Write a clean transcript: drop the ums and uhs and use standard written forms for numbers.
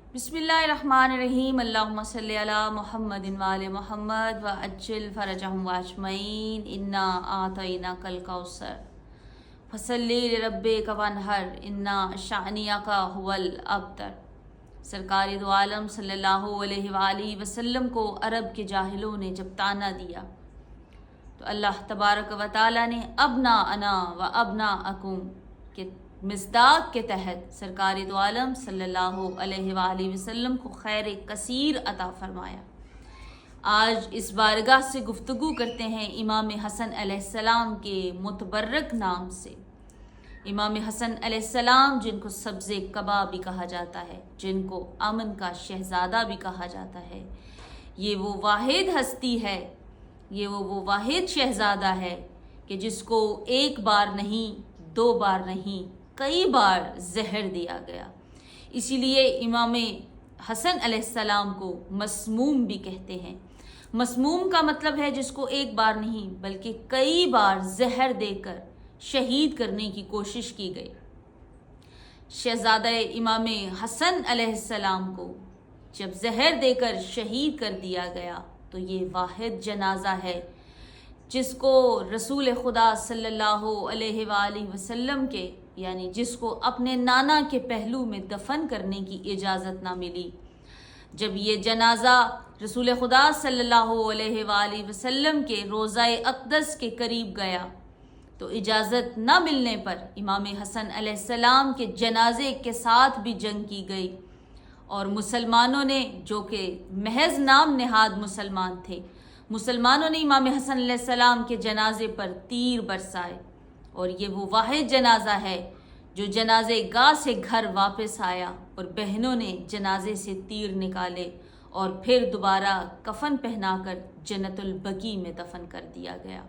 बिस्मिल्लाहिर्रहमानिर्रहीम। अल्लाहुम्मा सल्लि अला मुहम्मदिन व आले मुहम्मद व अज्जिल फरजहुम व अजमईन। इन्ना आतईनाकल कौसर फसल्लि लिरब्बिका वन्हर इन्ना शानियका हुवल अब्तर। सरकार दो आलम सल्लल्लाहु अलैहि वालिहि वसल्लम को अरब के जाहिलों ने जब ताना दिया तो अल्लाह तबारक व तआला ने अबना अना व अबना अकुम के मिस्दाक के तहत सरकार दो आलम सल्लल्लाहु अलैहि वालिहि वसल्लम को खैर कसीर अता फरमाया। आज इस बारगाह से गुफ्तगू करते हैं इमाम हसन अलैहिस्सलाम के मुतबर्रक नाम से। इमाम हसन अलैहिस्सलाम जिनको सब्ज़े कबा भी कहा जाता है, जिनको अमन का शहज़ादा भी कहा जाता है, ये वो वाहिद हस्ती है, ये वो वाहिद शहज़ादा है कि जिसको एक बार नहीं, दो बार नहीं, कई बार जहर दिया गया। इसीलिए इमाम हसन अलैहिस्सलाम को मसमूम भी कहते हैं। मसमूम का मतलब है जिसको एक बार नहीं बल्कि कई बार जहर देकर शहीद करने की कोशिश की गई। शहजादा इमाम हसन अलैहिस्सलाम को जब जहर देकर शहीद कर दिया गया तो ये वाहिद जनाजा है जिसको रसूल खुदा सल्लल्लाहु अलैहि वसल्लम के यानी जिसको अपने नाना के पहलू में दफन करने की इजाज़त ना मिली। जब ये जनाजा रसूल खुदा सल्लल्लाहु अलैहि वसल्लम के रोज़ाए अक़दस के करीब गया तो इजाज़त न मिलने पर इमाम हसन अलैहिस्सलाम के जनाजे के साथ भी जंग की गई और मुसलमानों ने, जो कि महज नाम नेहाद मुसलमान थे, मुसलमानों ने इमाम हसन अलैहिस्सलाम के जनाजे पर तीर बरसाए। और ये वो वाहिद जनाजा है जो जनाजे गाह से घर वापस आया और बहनों ने जनाजे से तीर निकाले और फिर दोबारा कफन पहनाकर जन्नतुल बकी में दफन कर दिया गया।